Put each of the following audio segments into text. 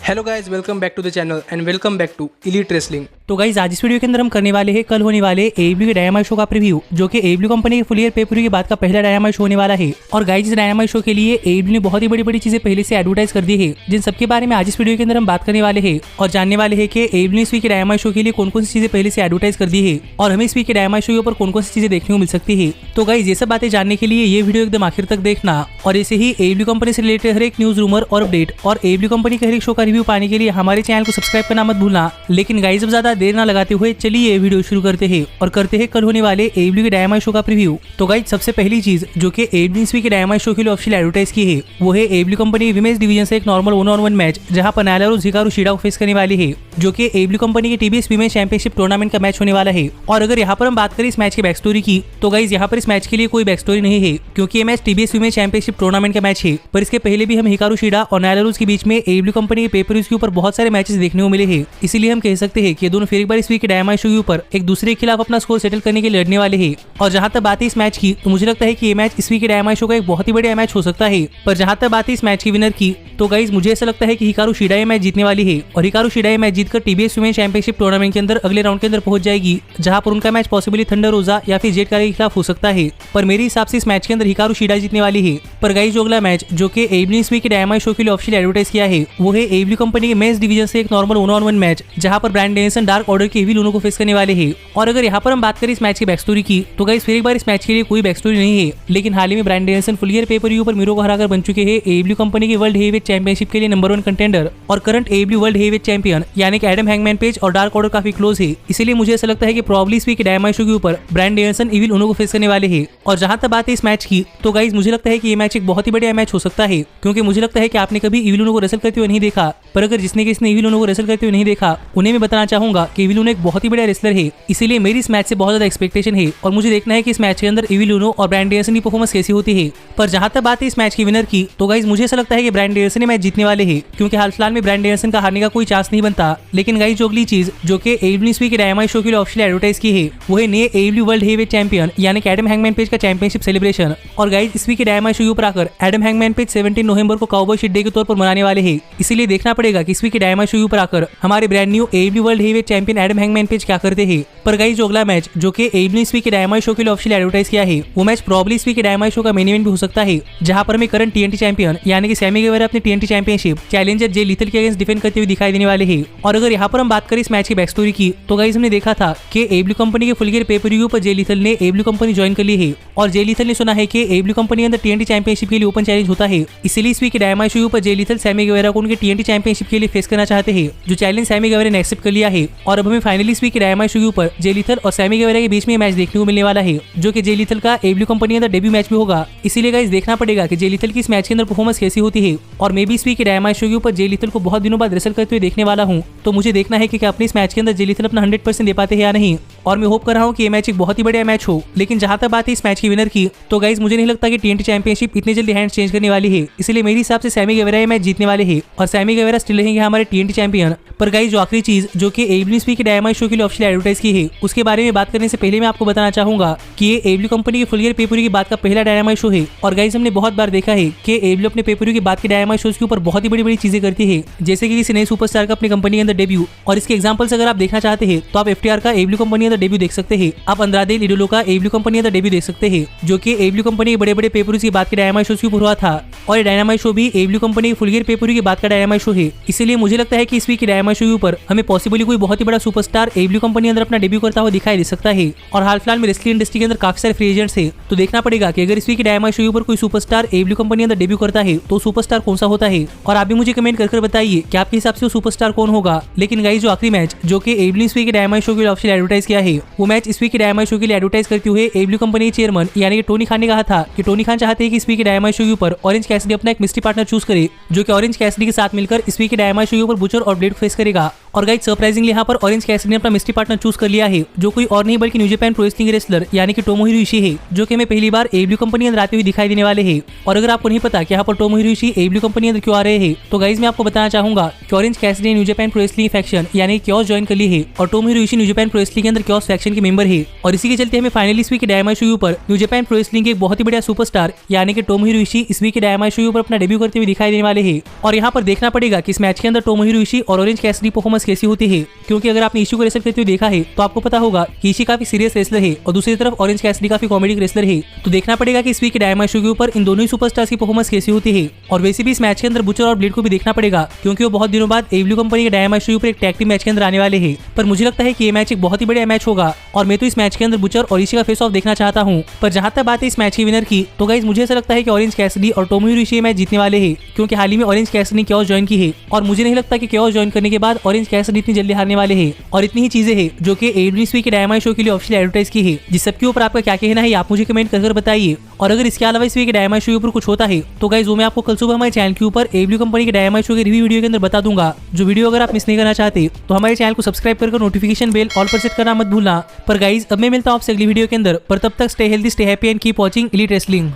Hello guys, welcome back to the channel and welcome back to Elite Wrestling. तो guys आज इस video के अंदर हम करने वाले हैं कल होने वाले AEW के डायनामाइट शो का प्रीव्यू, जो कि AEW कंपनी के फुल ईयर पेपर के बाद का पहला डायनामाइट शो होने वाला है। और गाइज इस डायनामाइट शो के लिए AEW ने बहुत ही बड़ी चीजें पहले से एडवर्टाइज कर दी है, जिन सबके बारे में आज इस वीडियो के अंदर हम बात करने वाले हैं और जानने वाले हैं कि AEW ने इस वीक के डायनामाइट शो के लिए कौन कौन सी चीजें पहले से एडवर्टाइज कर दी है और हमें इस वीक के डायनामाइट शो के ऊपर कौन कौन सी चीजें देखने को मिल सकती है। तो गाइज ये सब बातें जानने के लिए ये वीडियो एकदम आखिर तक देखना और ऐसे ही AEW कंपनी से रिलेटेड हर एक न्यूज, रूमर और अपडेट और AEW कंपनी के हर एक शो का रिव्यू पाने के लिए हमारे चैनल को सब्सक्राइब करना मत भूलना। लेकिन गाइस अब ज्यादा देर ना लगाते हुए चलिए ये वीडियो शुरू करते हैं और करते हैं कल होने वाले AEW के डायनामाइट शो का प्रीव्यू। तो गाइस सबसे पहली चीज जो कि AEW इस वीक के डायनामाइट शो के लिए ऑफिशियल एडवर्टाइज की है वो है AEW कंपनी विमेंस डिवीजन से एक नॉर्मल 1-on-1 मैच, जहां पर नायला रोज हिकारू शिडा को फेस करने वाली है, जो कि AEW कंपनी के TBS विमेंस चैंपियनशिप टूर्नामेंट का मैच होने वाला है। और अगर यहाँ पर हम बात करें इस मैच की बैक स्टोरी की, तो गाइस यहाँ पर इस मैच के लिए कोई बैक स्टोरी नहीं है, क्योंकि ये match TBS women's championship tournament का मैच है। पर इसके पहले भी हम हिकारू शिडा और नायला रोज के बीच में AEW कंपनी के पेपर के ऊपर बहुत सारे मैचेस देखने को मिले हैं। इसीलिए हम कह सकते हैं कि दोनों फिर एक बार इस वीक के डायनामाइट शो के ऊपर एक दूसरे के खिलाफ अपना स्कोर सेटल करने के लिए लड़ने वाले हैं। और जहां तक बात है इस मैच की, तो मुझे लगता है कि ये मैच इस वीक के डायनामाइट शो का एक बहुत ही बड़ा मैच हो सकता है। पर जहां तक बात है इस मैच की विनर की, तो गाइस मुझे ऐसा लगता है कि हिकारू शिडा ये मैच जीतने वाली है और हिकारू शिडा ये मैच जीतकर TBS वुमेन चैंपियनशिप टूर्नामेंट के अंदर अगले राउंड के अंदर पहुंच जाएगी, जहां पर उनका मैच पॉसिबली थंडर रोजा या फिर जेट कारी के खिलाफ हो सकता है। पर मेरे हिसाब से इस मैच के अंदर हिकारू शिडा जीतने वाली है। पर गाइस जो अगला मैच जो कि AEW ने इस वीक के डायनामाइट शो के लिए ऑफिशियल एडवर्टाइज किया है वो है AEW कंपनी के मेंस डिवीजन से एक नॉर्मल 1-on-1 मैच, जहां पर ब्रांड डेनिसन डार्क ऑर्डर के इविल उनो को फेस करने वाले हैं। और अगर यहाँ पर हम बात करें इस मैच की बैक स्टोरी की, तो गाइस फिर एक बार इस मैच के लिए कोई बैक स्टोरी नहीं है, लेकिन हाल ही में brand Denison full year pay per view पर मीरो को हराकर बन चुके हैं AEW कंपनी के वर्ल्ड हेवीवेट चैंपियनशिप के लिए नंबर 1 कंटेंडर और current AEW world heavyweight champion, यानी कि एडम हैंगमैन पेज और डार्क ऑर्डर काफी क्लोज है। इसीलिए मुझे ऐसा लगता है कि प्रॉब्ली इस वीक के डायनामाइट शो के ऊपर ब्रांड डेनिसन इविल उनो को फेस करने वाले हैं। और जहां तक बात है इस मैच की, तो गाइस मुझे लगता है कि ये मैच एक बहुत ही बढ़िया मैच हो सकता है, क्योंकि मुझे लगता है कि आपने कभी इविल उनो को रेसल करते हुए नहीं देखा। पर अगर जिसने इविल उनो को रेसल करते हुए नहीं देखा, उन्हें मैं बताना चाहूंगा कि इविल उनो एक बहुत ही बढ़िया रेसलर है। इसीलिए मेरी इस मैच से बहुत ज्यादा एक्सपेक्टेशन है और मुझे देखना है कि इस मैच के अंदर इविल उनो और ब्रांड डेनिसन की परफॉर्मेंस कैसी होती है। पर जहां तक बात है इस मैच की विनर की, तो गाइस मुझे ऐसा लगता है कि ब्रांड डेनिसन ही मैच जीतने वाले हैं, क्योंकि हाल फिलहाल में ब्रांड डेनिसन का हारने का कोई चांस नहीं बनता। लेकिन गाइस जो अगली चीज जो कि AEW ने इस वीक के डायनामाइट शो के लिए ऑफिशियल एडवर्टाइज की है वो है नए AEW वर्ल्ड हेवीवेट चैंपियन, यानी कि एडम हैंगमैन पेज का चैंपियनशिप सेलिब्रेशन। और गाइस इस वीक के डायनामाइट शो के ऊपर आकर एडम हैंगमैन पेज 17 नवंबर को काउबॉय शिट डे के तौर पर मनाने वाले हैं। इसीलिए देखना पड़ेगा कि इस वीक के डायनामाइट शो के ऊपर आकर हमारे brand new AEW world heavyweight champion Adam hangman page क्या करते हैं। पर गाइस जो अगला मैच जो कि AEW ने इस वीक के डायनामाइट शो के लिए ऑफिशियल एडवर्टाइज किया है वो मैच प्रॉब्ली इस वीक के डायनामाइट शो का मेन इवेंट भी हो सकता है, जहां पर हमें करंट TNT चैंपियन यानी कि सैमी गेवेरा अपनी TNT चैंपियनशिप चैलेंजर जे लीथल के अगेंस्ट डिफेंड करते हुए दिखाई देने वाले हैं। और अगर यहाँ पर हम बात करें इस मैच की बैक स्टोरी की, तो गाइस हमने देखा था कि AEW कंपनी के फुल ईयर पेपर व्यू पर जे लीथल ने AEW कंपनी ज्वाइन कर ली है और जे लीथल ने सुना है कि AEW कंपनी के अंदर TNT चैंपियनशिप के लिए ओपन चैलेंज होता है। इसलिए इस वीक के डायनामाइट शो पर जे लीथल सैमी गेवेरा को उनके TNT चैंपियनशिप के लिए फेस करना चाहते हैं, जो चैलेंज सैमी गेवेरा ने एक्सेप्ट कर लिया है। और अब हमें फाइनली इस वीक के डायनामाइट शो पर जे लीथल और सैमी गेवेरा के बीच में मैच देखने को मिलने वाला है, जो कि जे लीथल का AEW कंपनी के अंदर डेब्यू मैच भी होगा। इसीलिए गाइस देखना पड़ेगा कि जे लीथल की इस मैच के अंदर परफॉर्मेंस कैसी होती है। और मैं भी इस वीक के डायनामाइट शो के ऊपर जे लीथल को बहुत दिनों बाद रेसल करते हुए देखने वाला हूं, तो मुझे देखना है कि अपने इस मैच के अंदर जे लीथल अपना 100% दे पाते हैं या नहीं। और मैं होप कर रहा हूं कि ये मैच एक बहुत ही बढ़िया मैच हो। लेकिन जहां तक बात है इस मैच की विनर की, तो गाइस मुझे नहीं लगता कि TNT चैंपियनशिप इतनी जल्दी हैंड चेंज करने वाली है। इसलिए मेरे हिसाब से सैमी गेवेरा ये मैच जीतने वाले हैं और सैमी गेवेरा स्टिल रहेंगे हमारे TNT चैंपियन। पर गाइस जो आखिरी चीज जो कि AEW ने इस वीक के डायनामाइट शो के लिए ऑफिशियल एडवर्टाइज की है, उसके बारे में बात करने से पहले मैं आपको बताना चाहूंगा कि ये AEW कंपनी के फुल ईयर पेपर के बाद का पहला डायनामाइट शो है। और गाइस हमने बहुत बार देखा है कि AEW अपने पेपर के बाद के डायनामाइट शोज के ऊपर बहुत ही बड़ी चीजें करती है, जैसे कि किसी नए सुपरस्टार का अपनी कंपनी के अंदर डेब्यू। और इसके एग्जांपल्स अगर आप देखना चाहते हैं तो आप FTR का AEW कंपनी के अंदर डेब्यू देख सकते हैं, आप अंद्रादे इडोलो का AEW कंपनी के अंदर डेब्यू देख सकते हैं, जो कि AEW कंपनी के बड़े पेपर के बाद के डायनामाइट शोज के ऊपर हुआ था। और ये डायनामाइट शो भी AEW कंपनी के फुल ईयर पेपर के बाद का डायनामाइट शो है। इसीलिए मुझे लगता है कि इस वीक के डायनामाइट शो के ऊपर हमें पॉसिबली कोई बहुत ही बड़ा सुपरस्टार AEW कंपनी के अंदर अपना डेब्यू करता हुआ दिखाई दे सकता है। और हाल फिलहाल में रेसलिंग इंडस्ट्री के अंदर काफी सारे फ्री एजेंट्स है, तो देखना पड़ेगा कि अगर इस वीक के डायनामाइट शो के ऊपर कोई सुपरस्टार AEW कंपनी के अंदर डेब्यू करता है तो सुपरस्टार कौन सा होता है। और आप भी मुझे कमेंट कर बताइए कि आपके हिसाब से वो सुपरस्टार कौन होगा। लेकिन गाइस जो आखिरी मैच जो कि AEW ने इस वीक के डायनामाइट शो के लिए ऑफिशियल एडवर्टाइज किया है वो मैच इस वीक के डायनामाइट शो के लिए एडवर्टाइज करते हुए AEW कंपनी के चेयरमैन यानी कि टोनी खान ने कहा था कि टोनी खान चाहते हैं कि इस वीक के डायनामाइट शो के ऊपर ऑरेंज कैसिडी अपना एक मिस्ट्री पार्टनर चूज करे, जो कि ऑरेंज कैसिडी के साथ मिलकर इस वीक के डायनामाइट शो के ऊपर बुचर और ब्लेड फेस करेगा। और गाइस सरप्राइजिंगली यहाँ पर ऑरेंज कैसिडी ने अपना मिस्ट्री पार्टनर चूज कर लिया है, जो कोई और नहीं बल्कि new Japan Pro wrestling wrestler यानी कि टोमोहिरो इशी है, जो कि हमें पहली बार AEW कंपनी के अंदर आते हुए दिखाई देने वाले हैं। और अगर आपको नहीं पता कि यहाँ पर टोमोहिरो इशी AEW कंपनी के अंदर क्यों आ रहे हैं, तो गाइस मैं आपको बताना चाहूंगा कि ऑरेंज कैसिडी ने New Japan Pro Wrestling faction यानी क्योस ज्वाइन कर ली है और Tomohiro Ishii New Japan Pro Wrestling के अंदर क्योस फैक्शन के मेंबर है। और इसी के चलते हमें फाइनली इस वीक के डायनामाइट शो पर न्यू जापान प्रो रेसलिंग के एक बहुत ही बढ़िया सुपरस्टार यानी कि टोमोहिरो इशी इस वीक के डायनामाइट शो पर अपना डेब्यू करते हुए दिखाई देने वाले हैं। और यहाँ पर देखना पड़ेगा पड़ेगा कि इस मैच के अंदर टोमोहिरो इशी और ऑरेंज कैसिडी परफॉर्मेंस कैसी होती है, क्योंकि अगर आपने इशू को रेसल करते हुए देखा है तो आपको पता होगा कि इशी काफी सीरियस रेसलर है और दूसरी तरफ ऑरेंज कैसिडी काफी कॉमेडिक रेसलर है। तो देखना पड़ेगा कि इस वीक के डायनामाइट शो के ऊपर इन दोनों ही सुपरस्टार्स की परफॉर्मेंस कैसी होती है। और वैसे भी इस मैच के अंदर बुचर और ब्लेड को भी देखना पड़ेगा, क्योंकि वो बहुत दिनों बाद एब्ल्यू कंपनी के डायनामाइट शो पर एक टैग टीम मैच के अंदर आने वाले हैं। पर मुझे लगता है कि ये मैच एक बहुत ही बढ़िया मैच होगा और मैं तो इस मैच के अंदर बुचर और इशी का फेस ऑफ देखना चाहता हूँ। पर जहां तक बात है इस मैच के विनर की, तो गाइस मुझे ऐसा लगता है कि ऑरेंज कैसिडी और टोमोहिरो इशी मैच जीतने वाले हैं, क्योंकि हाल ही में ऑरेंज कैसिडी ने क्योस ज्वाइन की है और मुझे नहीं लगता कि क्योस ज्वाइन करने के बाद ऑरेंज कैसिडी इतनी जल्दी हारने वाले हैं। और इतनी ही चीजें हैं जो कि एडब्ल्यूसी के डायनामाइट शो के लिए ऑफिशियल एडवर्टाइज की है। जिस सबके ऊपर आपका क्या कहना है आप मुझे कमेंट कर बताइए। और अगर इसके अलावा इस वीक के डायनामाइट शो के ऊपर कुछ होता है तो गाइस वो मैं आपको कल सुबह हमारे चैनल के ऊपर एब्ल्यू कंपनी के डायनामाइट शो के रिव्यू वीडियो के अंदर बता दूंगा। जो वीडियो अगर आप मिस नहीं करना चाहते तो हमारे चैनल को सब्सक्राइब कर नोटिफिकेशन बेल ऑल पर सेट करना मत भूलना। पर गाइस अब मैं मिलता हूं आपसे अगली वीडियो के अंदर, पर तब तक stay healthy, stay happy and keep watching elite wrestling.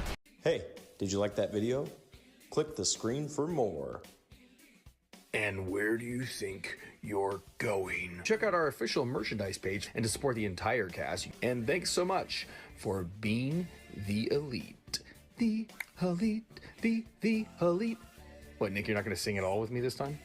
Hey, did you like that video? Click the screen for more. And where do you think you're going? Check out our official merchandise page and to support the entire cast. And thanks so much for being the elite. The elite, the elite. What, Nick, you're not going to sing it all with me this time?